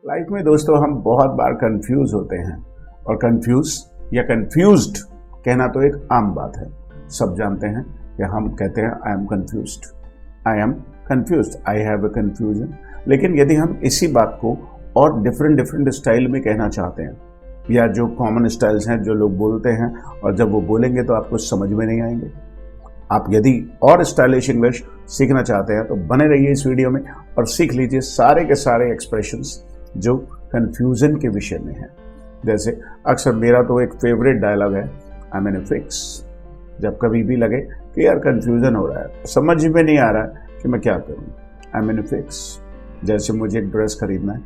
Life में दोस्तों हम बहुत बार कंफ्यूज होते हैं और कंफ्यूज या कंफ्यूज्ड कहना तो एक आम बात है। सब जानते हैं कि हम कहते हैं I am confused, I am confused, I have a confusion. लेकिन यदि हम इसी बात को और डिफरेंट स्टाइल में कहना चाहते हैं या जो कॉमन स्टाइल्स हैं जो लोग बोलते हैं और जब वो बोलेंगे तो आपको समझ में नहीं आएंगे। आप यदि और स्टाइलिश इंग्लिश सीखना चाहते हैं तो बने रहिए इस वीडियो में और सीख लीजिए सारे के सारे एक्सप्रेशंस जो कंफ्यूजन के विषय में है। जैसे अक्सर मेरा तो एक फेवरेट डायलॉग है, आई एम इन अ फिक्स। जब कभी भी लगे कि यार कंफ्यूजन हो रहा है, समझ में नहीं आ रहा है कि मैं क्या करूं, आई एम इन अ फिक्स। जैसे मुझे एक ड्रेस खरीदना है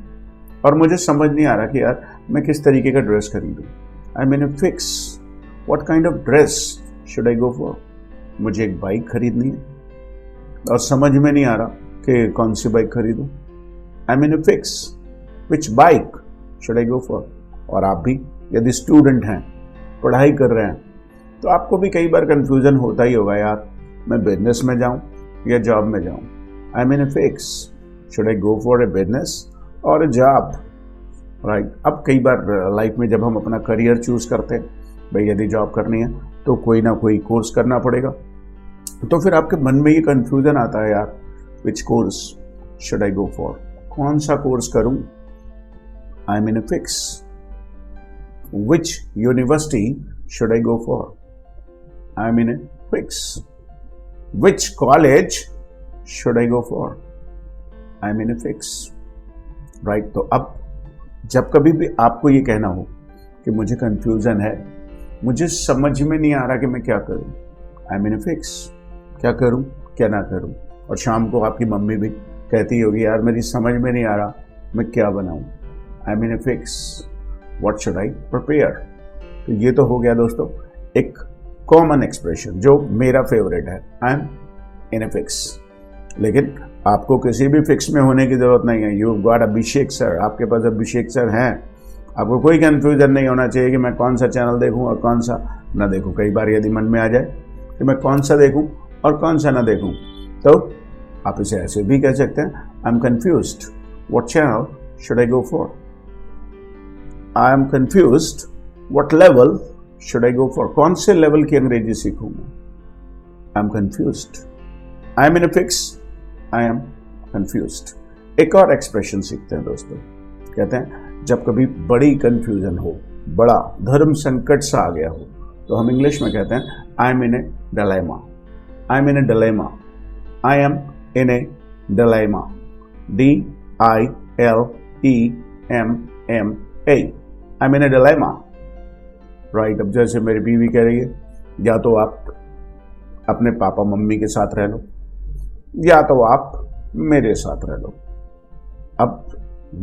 और मुझे समझ नहीं आ रहा कि यार मैं किस तरीके का ड्रेस खरीदूं, आई am in a fix, what kind of dress should I go for. मुझे एक बाइक खरीदनी है और समझ में नहीं आ रहा कि कौन सी बाइक खरीदूं, आई am in a fix, which bike should I go for. और आप भी यदि स्टूडेंट हैं, पढ़ाई कर रहे हैं, तो आपको भी कई बार कंफ्यूजन होता ही होगा, यार मैं बिजनेस में जाऊं या जॉब में जाऊं, आई am in a fix, should I go for a business और ए जॉब, राइट। अब कई बार लाइफ में जब हम अपना करियर चूज करते हैं, भाई यदि जॉब करनी है तो कोई ना कोई कोर्स करना पड़ेगा, तो फिर आपके मन में ये कंफ्यूजन आता है, यार which course should I go for, कौन सा कोर्स करूं, आई am in a fix, which university should I go for, I'm in a fix, which college should I go for, I'm in a fix, right। तो अब जब कभी भी आपको ये कहना हो कि मुझे कंफ्यूजन है, मुझे समझ में नहीं आ रहा कि मैं क्या करूं, I'm in a fix, क्या करूं क्या ना करूं। और शाम को आपकी मम्मी भी कहती होगी, यार मेरी समझ में नहीं आ रहा मैं क्या बनाऊं, I'm in a fix, What should I prepare? तो ये तो हो गया दोस्तों एक कॉमन एक्सप्रेशन जो मेरा फेवरेट है, आई एम इन ए फिक्स। लेकिन आपको किसी भी फिक्स में होने की जरूरत नहीं है। यू गॉट अभिषेक सर, आपके पास अभिषेक सर हैं, आपको कोई कंफ्यूजन नहीं होना चाहिए कि मैं कौन सा चैनल देखूं और कौन सा ना देखूं। कई बार यदि मन में आ जाए कि मैं कौन सा देखूं और कौन सा ना देखूं, तो आप इसे ऐसे भी कह सकते हैं, I am confused, what channel should I go for, I am confused, what level should I go for? कौन से लेवल की अंग्रेजी सीखूं मैं, I am confused, I am in a fix, I am confused। एक और एक्सप्रेशन सीखते हैं दोस्तों, कहते हैं जब कभी बड़ी कंफ्यूजन हो, बड़ा धर्म संकट सा आ गया हो, तो हम इंग्लिश में कहते हैं I am in a dilemma, I am in a dilemma, I am in a dilemma, D-I-L-E-M-M-A, I mean A dilemma, right. अब जैसे मेरी बीवी कह रही है, या तो आप अपने पापा मम्मी के साथ रह लो या तो आप मेरे साथ रह लो। अब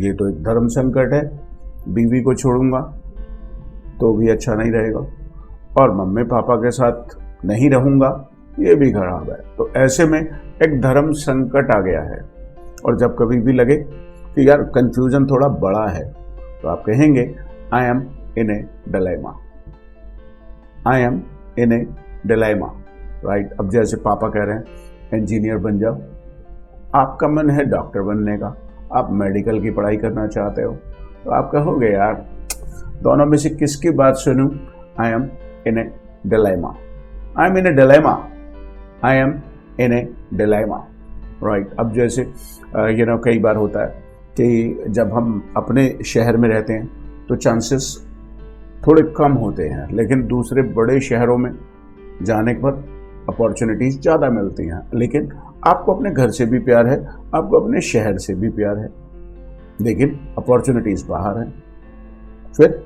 ये तो एक धर्म संकट है, बीवी को छोड़ूंगा तो भी अच्छा नहीं रहेगा और मम्मी पापा के साथ नहीं रहूंगा, ये भी खराब है। तो ऐसे में एक धर्म संकट आ गया है। और जब कभी भी लगे कि यार कंफ्यूजन थोड़ा बड़ा है, तो आप कहेंगे I am in a dilemma, I am in a dilemma, right। अब जैसे पापा कह रहे हैं इंजीनियर बन जाओ, आपका मन है डॉक्टर बनने का, आप मेडिकल की पढ़ाई करना चाहते हो, तो आप कहोगे यार दोनों में से किसकी बात सुनूं, I am in a dilemma, I am in a dilemma, I am in a dilemma, right। अब जैसे कई बार होता है कि जब हम अपने शहर में रहते हैं तो चांसेस थोड़े कम होते हैं, लेकिन दूसरे बड़े शहरों में जाने पर अपॉर्चुनिटीज़ ज़्यादा मिलती हैं। लेकिन आपको अपने घर से भी प्यार है, आपको अपने शहर से भी प्यार है, लेकिन अपॉर्चुनिटीज़ बाहर हैं। फिर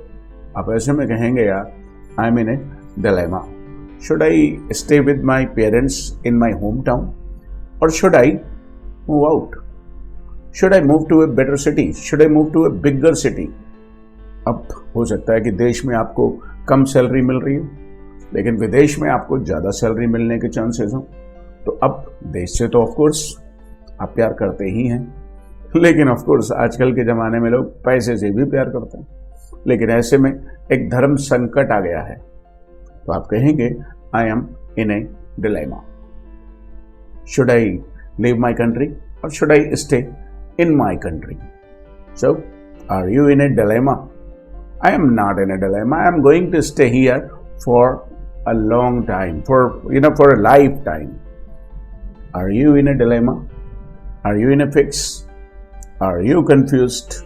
आप ऐसे में कहेंगे, यार I am in a dilemma, should I stay with my parents in my home town और should I move out, should I move to a better city, should I move to a bigger city. अब हो सकता है कि देश में आपको कम salary मिल रही हो, लेकिन विदेश में आपको ज़्यादा सैलरी मिलने के चांसेस हों। तो अब देश से तो ऑफकोर्स आप प्यार करते ही हैं, लेकिन ऑफकोर्स आजकल के ज़माने में लोग पैसे से भी प्यार करते हैं। लेकिन ऐसे में एक धर्म संकट आ गया है, तो आप कहेंगे I am in a dilemma, should I leave my country और should I stay in my country. So Are you in a dilemma? I am not in a dilemma. I am going to stay here for a long time, for a lifetime. Are you in a dilemma? Are you in a fix? Are you confused?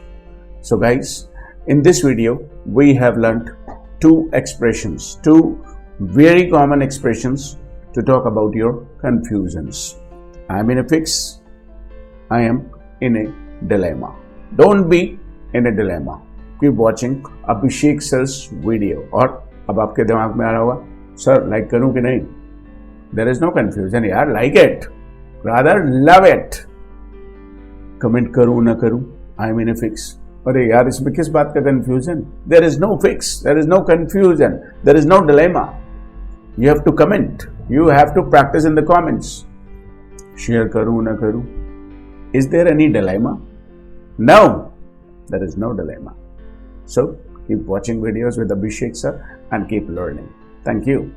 So guys, in this video we have learnt two very common expressions to talk about your confusions. I am in a fix. I am in a dilemma. Don't be in a dilemma. Keep watching Abhishek sir's video. और अब आपके दिमाग में आ रहा होगा, sir like करूं कि नहीं? There is no confusion यार, like it, rather love it. Comment करूं ना करूं, I am in a fix. अरे यार इसमें किस बात का confusion? There is no fix, there is no confusion, there is no dilemma. You have to comment. You have to practice in the comments. Share करूं ना करूं. Is there any dilemma? No, there is no dilemma. So keep watching videos with Abhishek sir and keep learning. Thank you.